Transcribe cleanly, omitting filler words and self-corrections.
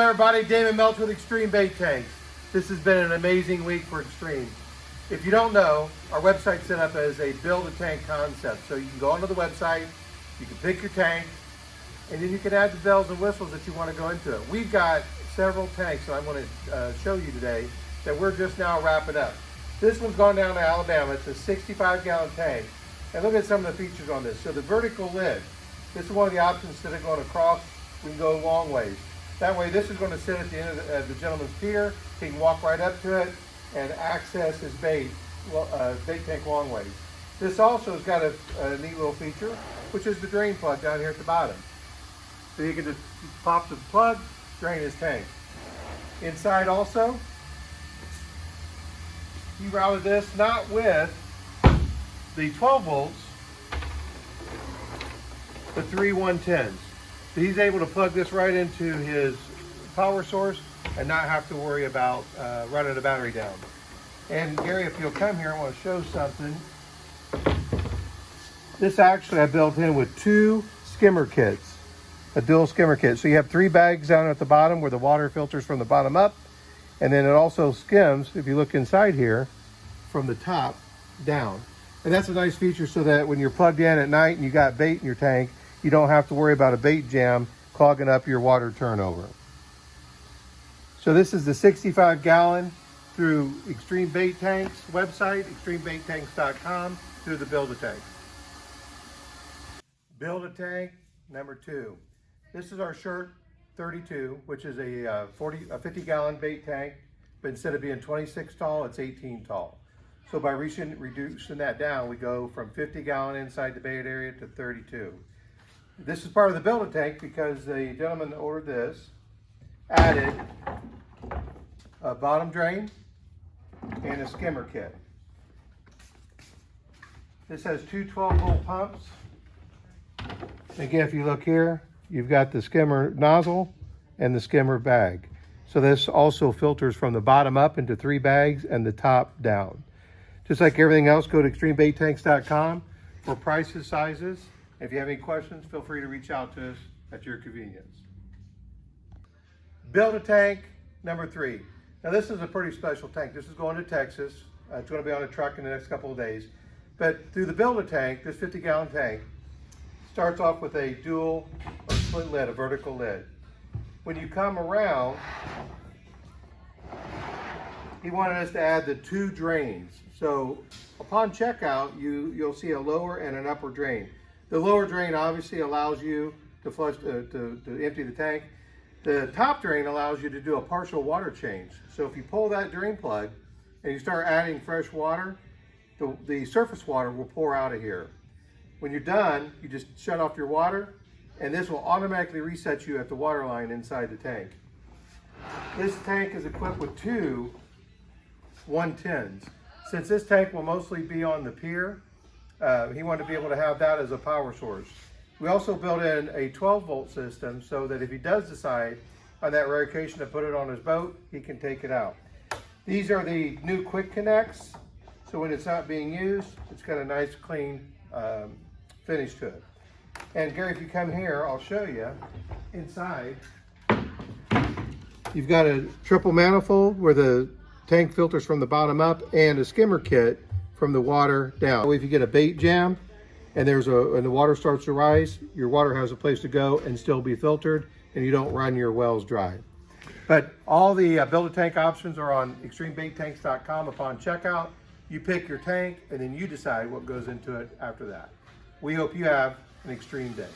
everybody, Damon Melch with X-Treme Bait Tanks. This has been an amazing week for X-Treme. If you don't know, our website's set up as a build-a-tank concept. So you can go onto the website, you can pick your tank, and then you can add the bells and whistles that you want to go into it. We've got several tanks that I'm going to show you today that we're just now wrapping up. This one's gone down to Alabama. It's a 65-gallon tank. And look at some of the features on this. So the vertical lid, this is one of the options. Instead of going across, we can go long ways. That way, this is going to sit at the end of the gentleman's pier. He can walk right up to it and access his bait tank long ways. This also has got a neat little feature, which is the drain plug down here at the bottom. So you can just pop the plug, drain his tank. Inside also, he routed this not with the 12 volts, the 3 110s. So he's able to plug this right into his power source and not have to worry about running the battery down. And Gary, if you'll come here, I want to show something. This actually I built in with 2 skimmer kits, a dual skimmer kit. So you have 3 bags down at the bottom where the water filters from the bottom up, and then it also skims, if you look inside here, from the top down. And that's a nice feature so that when you're plugged in at night and you got bait in your tank, you don't have to worry about a bait jam clogging up your water turnover. So this is the 65-gallon through X-Treme Bait Tanks website, xtremebaittanks.com, through the Build-A-Tank. Build-A-Tank number 2. This is our Shirt 32, which is a 50-gallon bait tank, but instead of being 26 tall, it's 18 tall. So by reducing that down, we go from 50-gallon inside the bait area to 32. This is part of the Build-A-Tank because the gentleman that ordered this added a bottom drain and a skimmer kit. This has 2 12-volt pumps. Again, if you look here, you've got the skimmer nozzle and the skimmer bag. So this also filters from the bottom up into 3 bags and the top down. Just like everything else, go to xtremebaittanks.com for prices, sizes. If you have any questions, feel free to reach out to us at your convenience. Build-A-Tank number 3. Now this is a pretty special tank. This is going to Texas. It's going to be on a truck in the next couple of days. But through the Build-A-Tank, this 50-gallon tank starts off with a dual or split lid, a vertical lid. When you come around, he wanted us to add the 2 drains. So upon checkout, you'll see a lower and an upper drain. The lower drain obviously allows you to flush to empty the tank. The top drain allows you to do a partial water change. So if you pull that drain plug and you start adding fresh water, the surface water will pour out of here. When you're done, you just shut off your water, and this will automatically reset you at the water line inside the tank. This tank is equipped with 2 110s. Since this tank will mostly be on the pier, he wanted to be able to have that as a power source. We also built in a 12-volt system so that if he does decide on that rare occasion to put it on his boat, he can take it out. These are the new quick connects, so when it's not being used, it's got a nice clean finish to it. And Gary, if you come here, I'll show you inside. You've got a triple manifold where the tank filters from the bottom up and a skimmer kit from the water down. If you get a bait jam and the water starts to rise, your water has a place to go and still be filtered, and you don't run your wells dry. But all the Build-A-Tank options are on xtremebaittanks.com. Upon checkout, you pick your tank and then you decide what goes into it after that. We hope you have an extreme day.